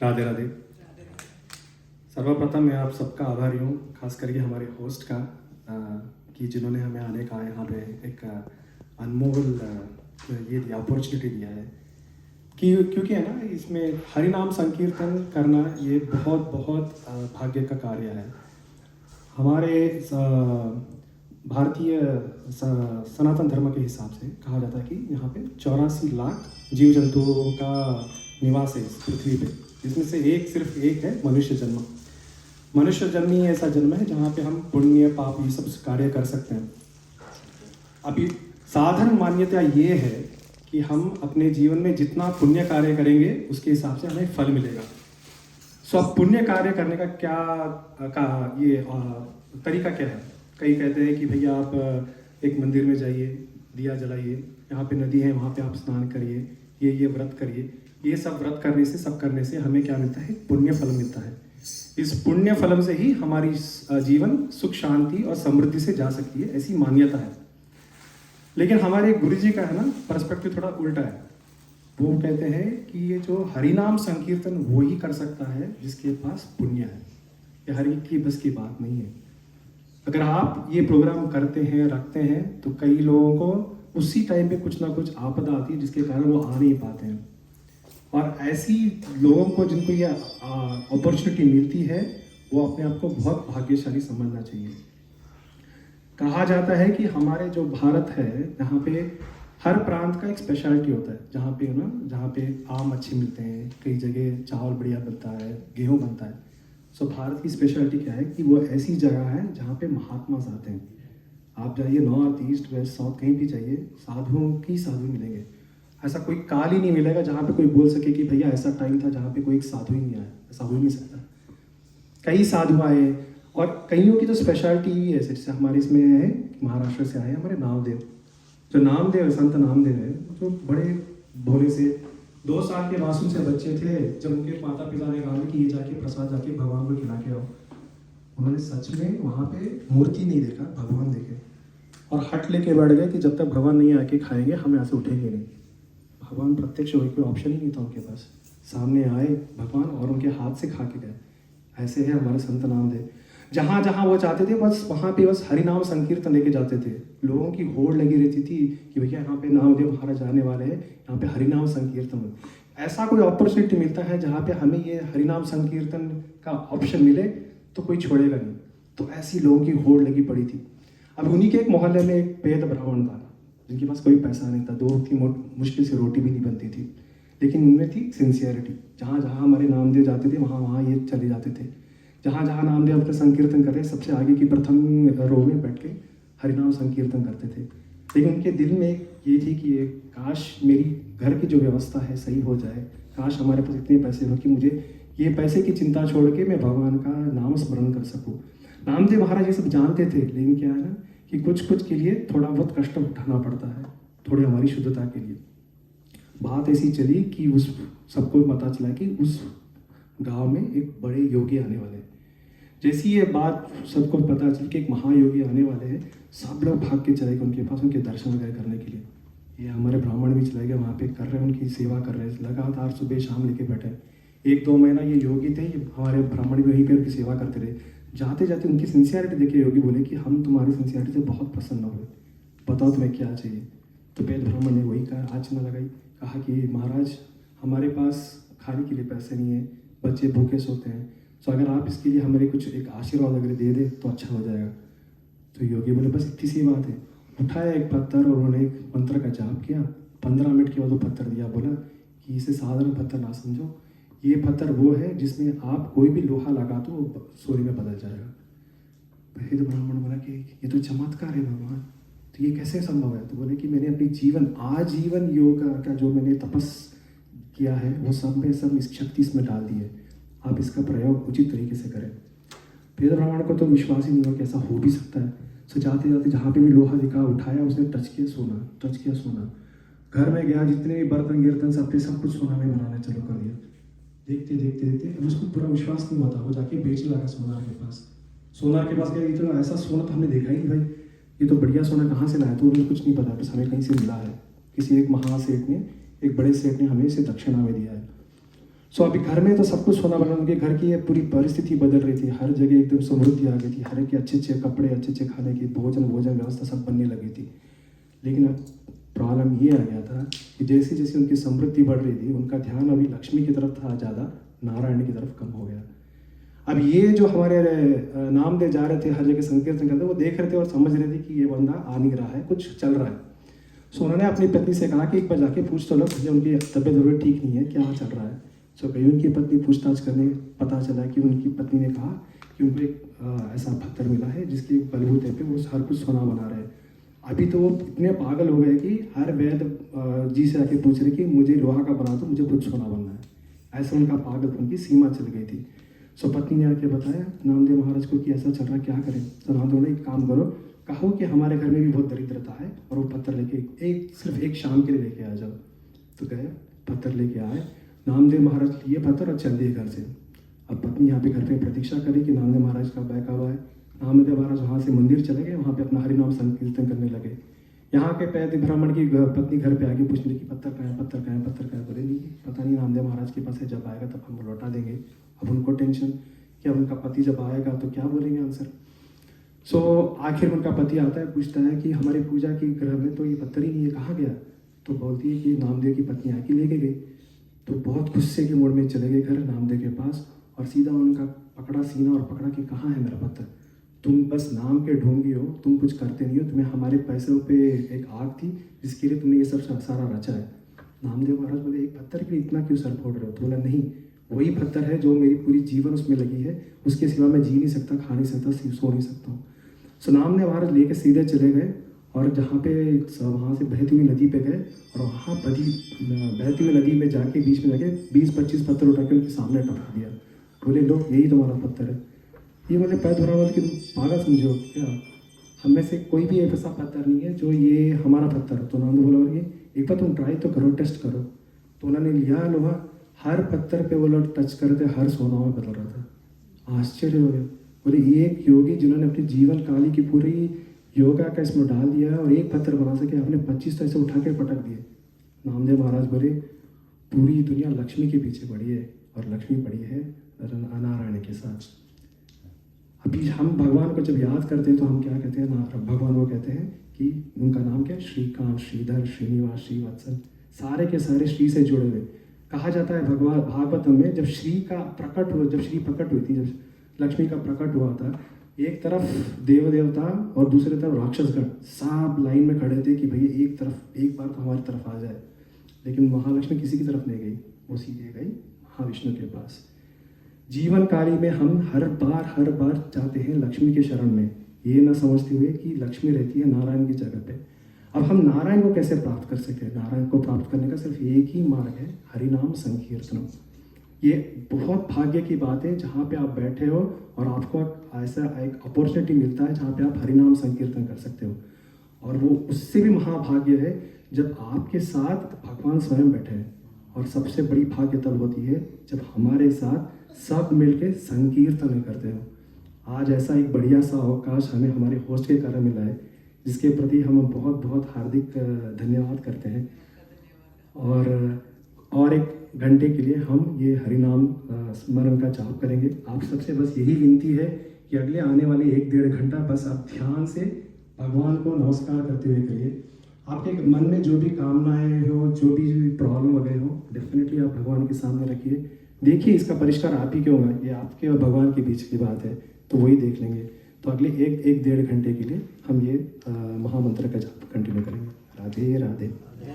राधे राधे। सर्वप्रथम मैं आप सबका आभारी हूँ, खास करके हमारे होस्ट का कि जिन्होंने हमें आने का यहाँ पे एक अनमोल ये अपॉर्चुनिटी दिया है कि क्योंकि है ना, इसमें हरि नाम संकीर्तन करना ये बहुत बहुत भाग्य का कार्य है। हमारे भारतीय सनातन धर्म के हिसाब से कहा जाता है कि यहाँ पे 84 लाख जीव जंतुओं का निवास है इस पृथ्वी पे, जिसमें से सिर्फ एक है मनुष्य जन्म। मनुष्य जन्म ही ऐसा जन्म है जहाँ पे हम पुण्य पाप ये सब कार्य कर सकते हैं। अभी साधारण मान्यता ये है कि हम अपने जीवन में जितना पुण्य कार्य करेंगे उसके हिसाब से हमें फल मिलेगा। सो अब पुण्य कार्य करने का तरीका क्या है? कई कहते हैं कि भैया आप एक मंदिर में जाइए, दिया जलाइए, यहाँ पे नदी है वहाँ पे आप स्नान करिए, ये व्रत करिए। ये सब व्रत करने से हमें क्या मिलता है? पुण्य फल मिलता है। इस पुण्य फलम से ही हमारी जीवन सुख शांति और समृद्धि से जा सकती है, ऐसी मान्यता है। लेकिन हमारे गुरुजी का है ना पर्सपेक्टिव थोड़ा उल्टा है। वो कहते हैं कि ये जो हरिनाम संकीर्तन वो ही कर सकता है जिसके पास पुण्य है। ये हरि की बस की बात नहीं है। अगर आप ये प्रोग्राम करते हैं, रखते हैं, तो कई लोगों को उसी टाइम पे कुछ ना कुछ आपदा आती है जिसके कारण वो आ नहीं पाते हैं। और ऐसी लोगों को जिनको ये अपॉर्चुनिटी मिलती है वो अपने आप को बहुत भाग्यशाली समझना चाहिए। कहा जाता है कि हमारे जो भारत है यहाँ पे हर प्रांत का एक स्पेशलिटी होता है। जहाँ पे आम अच्छे मिलते हैं, कई जगह चावल बढ़िया बनता है, गेहूँ बनता है। सो भारत की स्पेशलिटी क्या है कि वो ऐसी जगह है जहाँ पे महात्मा आते हैं। आप जाइए नॉर्थ ईस्ट वेस्ट साउथ कहीं भी जाइए, साधुओं की साधु मिलेंगे। ऐसा कोई काल ही नहीं मिलेगा जहाँ पे कोई बोल सके कि भैया ऐसा टाइम था जहाँ पे कोई एक साधु ही नहीं आया। ऐसा हो ही नहीं सकता। कई साधु आए और कईयों की तो स्पेशलिटी ही है। जैसे हमारे इसमें है, महाराष्ट्र से आए हमारे नामदेव। जो नामदेव है, संत नामदेव है, जो बड़े भोले से 2 साल के मासूम से बच्चे थे। जब उनके माता पिता ने कहा कि ये जाके प्रसाद जाके भगवान को खिला के आओ, उन्होंने सच में वहाँ पे मूर्ति नहीं देखा, भगवान देखे और हट लेके बैठ गए कि जब तक भगवान नहीं आके खाएंगे हम यहाँ से उठेंगे नहीं। भगवान प्रत्यक्ष होने कोई ऑप्शन ही नहीं था उनके पास। सामने आए भगवान और उनके हाथ से खा के गए। ऐसे है हमारे संत नामदेव। जहाँ जहाँ वो चाहते थे बस वहाँ पे बस हरिनाम संकीर्तन लेके जाते थे। लोगों की होड़ लगी रहती थी कि भैया यहाँ पे नामदेव महाराज जाने वाले हैं, यहाँ पे हरिनाम संकीर्तन। ऐसा कोई अपॉर्चुनिटी मिलता है जहाँ पे हमें ये हरिनाम संकीर्तन का ऑप्शन मिले तो कोई छोड़ेगा नहीं। तो ऐसी लोगों की होड़ लगी पड़ी थी। अब उन्हीं के एक मोहल्ले में एक पेद ब्राह्मण था जिनके पास कोई पैसा नहीं था, 2 वक्त की मुश्किल से रोटी भी नहीं बनती थी, लेकिन उनमें थी सिंसियरिटी। जहाँ जहाँ हमारे नामदेव जाते थे वहाँ ये चले जाते थे। जहाँ जहाँ नामदेव अपने संकीर्तन कर रहे, सबसे आगे की प्रथम रो में बैठ के हरिनाम संकीर्तन करते थे। लेकिन उनके दिल में ये थी कि काश मेरी घर की जो व्यवस्था है सही हो जाए, काश हमारे पास इतने पैसे हो कि मुझे ये पैसे की चिंता छोड़ के मैं भगवान का नाम स्मरण कर सकूँ। नामदेव महाराज ये सब जानते थे, लेकिन क्या है ना कि कुछ के लिए थोड़ा बहुत कष्ट उठाना पड़ता है, थोड़ी हमारी शुद्धता के लिए। बात ऐसी चली कि उस सबको पता चला कि उस गांव में एक बड़े योगी आने वाले हैं। जैसी ये बात सबको पता चली कि एक महायोगी आने वाले हैं, सब लोग भाग के चले गए उनके पास, उनके दर्शन वगैरह करने के लिए। ये हमारे ब्राह्मण भी चले गए वहाँ पे, कर रहे हैं उनकी सेवा कर रहे हैं, लगातार सुबह शाम लेके बैठे। 1-2 महीना ये योगी थे, ये हमारे ब्राह्मण भी वहीं पर उनकी सेवा करते रहे। जाते जाते उनकी सिंसियरिटी देखे योगी बोले कि हम तुम्हारी सिंसियरिटी से बहुत प्रसन्न हुए, बताओ तुम्हें क्या चाहिए। तो पेद ब्राह्मण ने वही कहा, आचना लगाई, कहा कि महाराज हमारे पास खाने के लिए पैसे नहीं है, बच्चे भूखे सोते हैं, तो अगर आप इसके लिए हमारे कुछ एक आशीर्वाद अगर दे दे तो अच्छा हो जाएगा। तो योगी बोले बस इतनी सी बात है। उठाया एक पत्थर और उन्होंने एक मंत्र का जाप किया। 15 मिनट के बाद वो पत्थर दिया, बोला कि इसे साधारण पत्थर ना समझो, ये पत्थर वो है जिसमें आप कोई भी लोहा लगा तो वो सोने में बदल जाएगा। फिर ब्राह्मण बोला कि ये तो चमत्कार है भगवान, तो ये कैसे संभव है? तो बोले कि मैंने अपनी आजीवन योग का जो मैंने तपस किया है वो सब इस शक्ति इसमें डाल दी है, आप इसका प्रयोग उचित तरीके से करें। वेद ब्राह्मण को तो विश्वास ही नहीं हुआ कि ऐसा हो भी सकता है। सो जाते जाते जहाँ पे भी लोहा दिखा उठाया, उसने टच किया सोना। घर में गया, जितने भी बर्तन गिर्तन सब कुछ सोना में बनाना चालू कर दिया। देखते अब उसको पूरा विश्वास नहीं हुआ। वो जाके बेचने लगा सोनार के पास गया, इतना ऐसा सोना तो हमने देखा ही नहीं भाई, ये तो बढ़िया सोना कहाँ से लाया? तो उन्हें कुछ नहीं पता, बस हमें कहीं से मिला है, किसी एक महासेठ ने, एक बड़े सेठ ने हमें इसे दक्षिणा में दिया है। सो अभी घर में तो सब कुछ सोना बना, उनके घर की ये पूरी परिस्थिति बदल रही थी, हर जगह एकदम समृद्धि आ गई थी, हर एक के अच्छे अच्छे कपड़े, अच्छे अच्छे खाने की भोजन व्यवस्था सब बनने लगी थी। लेकिन अब प्रॉब्लम ये आ गया था कि जैसे जैसे उनकी समृद्धि बढ़ रही थी, उनका ध्यान अभी लक्ष्मी की तरफ था ज़्यादा, नारायण की तरफ कम हो गया। अब ये जो हमारे नामदेव जा रहे थे, हर जगह संकीर्तन करते, वो देख रहे थे और समझ रहे थे कि ये बंदा आ नहीं रहा है, कुछ चल रहा है। सो उन्होंने अपनी पत्नी से कहा कि एक बार जाके पूछ तो लो, भैया उनकी तबीयत ठीक नहीं है, क्या चल रहा है। सो कहीं उनकी पत्नी पूछताछ करने पता चला कि उनकी पत्नी ने कहा कि उनको एक ऐसा पत्थर मिला है जिसके बलबूते पे वो हर कुछ सोना बना रहे हैं। अभी तो वो इतने पागल हो गए कि हर वैद जी से आके पूछ रहे कि मुझे लोहा का बना दो, मुझे खुद सोना बनना है। ऐसा उनका पागलपन की सीमा चल गई थी। सो पत्नी ने आके बताया नामदेव महाराज को कि ऐसा चल रहा है, क्या करें। तो नामदेव ने एक काम करो, कहो कि हमारे घर में भी बहुत दरिद्रता है और वो पत्थर लेके सिर्फ एक शाम के लिए लेके आ जाओ। तो गए, पत्थर लेके आए, नामदेव महाराज लिए पत्थर और चल दिए घर से। अब पत्नी यहाँ पे घर पे प्रतीक्षा करी कि नामदेव महाराज का बैका हुआ है। नामदेव महाराज वहाँ से मंदिर चले गए, वहाँ पे अपना हरिनाम संकीर्तन करने लगे। यहाँ के पैद ब्राह्मण की पत्नी घर पे आके पूछने लगी पत्थर कहाँ है, पत्थर कहाँ है, पत्थर कहाँ है। बोले नहीं पता नहीं, नामदेव महाराज के पास है, जब आएगा तब हम लौटा देंगे। अब उनको टेंशन कि अब उनका पति जब आएगा तो क्या बोलेंगे आंसर। सो आखिर उनका पति आता है, पूछता है कि हमारी पूजा की ग्रह में तो ये पत्थर ही नहीं है, कहाँ गया। तो बोलती है कि नामदेव की पत्नी आके लेके गई। तो बहुत गुस्से के मूड में चले गए घर नामदेव के पास और सीधा उनका पकड़ा सीना और पकड़ा कि कहाँ है मेरा पत्थर, तुम बस नाम के ढोंगी हो, तुम कुछ करते नहीं हो, तुम्हें हमारे पैसों पे एक आग थी जिसके लिए तुमने ये सब सारा रचा है। नामदेव महाराज बोले एक पत्थर के लिए इतना क्यों सर फोड़ रहे हो। तो बोला नहीं, वही पत्थर है जो मेरी पूरी जीवन उसमें लगी है, उसके सिवा मैं जी नहीं सकता, खा नहीं सकता, सो नहीं सकता हूँ। सो नामदेव महाराज लेके सीधे चले गए और जहाँ पे वहाँ से बहती हुई नदी पे गए और वहाँ बहती हुई नदी में जाके बीच में जाके 20-25 पत्थर उठा के उनके सामने टपका दिया। बोले लो यही तुम्हारा पत्थर है। ये बोले पैर धुरा कि तुम पागल समझो क्या, हम में से कोई भी ऐसा पत्थर नहीं है जो ये हमारा पत्थर है। तो नामदेव बोला ये एक बार तुम ट्राई तो करो, टेस्ट करो। तो उन्होंने लिया लोहा, हर पत्थर पे वो लोग टच करते हर सोना में बदल रहा था। आश्चर्य हो गया। बोले एक योगी जिन्होंने अपनी जीवन काली की पूरी योगा का इसमें डाल दिया और एक पत्थर बना सके, आपने 25 तो ऐसे उठा के पटक दिए। नामदेव महाराज बोले पूरी दुनिया लक्ष्मी के पीछे पड़ी है और लक्ष्मी पड़ी है नारायण के साथ। अभी हम भगवान को जब याद करते हैं तो हम क्या कहते हैं, भगवान को कहते हैं कि उनका नाम क्या है, श्रीकांत, श्रीधर, श्रीनिवास, श्रीवत्सल, सारे के सारे श्री से जुड़े हुए। कहा जाता है भगवान भागवतम में जब श्री प्रकट हुई थी, जब लक्ष्मी का प्रकट हुआ था, एक तरफ देव देवता और दूसरी तरफ राक्षसगण सब लाइन में खड़े थे कि भैया एक बार तो हमारी तरफ आ जाए। लेकिन महालक्ष्मी किसी की तरफ नहीं गई, वो सीधे गई महाविष्णु के पास। जीवन काली में हम हर बार जाते हैं लक्ष्मी के शरण में, ये ना समझते हुए कि लक्ष्मी रहती है नारायण की जगह पे। अब हम नारायण को कैसे प्राप्त कर सके, नारायण को प्राप्त करने का सिर्फ एक ही मार्ग है, हरिनाम संकीर्तन। ये बहुत भाग्य की बात है जहाँ पे आप बैठे हो और आपको ऐसा एक अपॉर्चुनिटी मिलता है जहाँ पे आप हरिनाम संकीर्तन कर सकते हो। और वो उससे भी महाभाग्य है जब आपके साथ भगवान स्वयं बैठे हैं। और सबसे बड़ी भाग्य तब होती है जब हमारे साथ सब मिलके संकीर्तन करते हो। आज ऐसा एक बढ़िया सा अवकाश हमें हमारे होस्ट के कारण मिला है, जिसके प्रति हम बहुत बहुत हार्दिक धन्यवाद करते हैं। और एक घंटे के लिए हम ये हरिनाम स्मरण का जाप करेंगे। आप सबसे बस यही विनती है कि अगले आने वाले 1-1.5 घंटा बस आप ध्यान से भगवान को नमस्कार करते हुए करिए। आपके मन में जो भी कामनाएं हो, जो भी प्रॉब्लम वगैरह हो, डेफिनेटली आप भगवान के सामने रखिए। देखिए इसका परिष्कार आप ही क्यों होगा, ये आपके और भगवान के बीच की बात है, तो वही देख लेंगे। तो अगले 1-1.5 घंटे के लिए हम ये महामंत्र का जाप कंटिन्यू करेंगे। राधे राधे।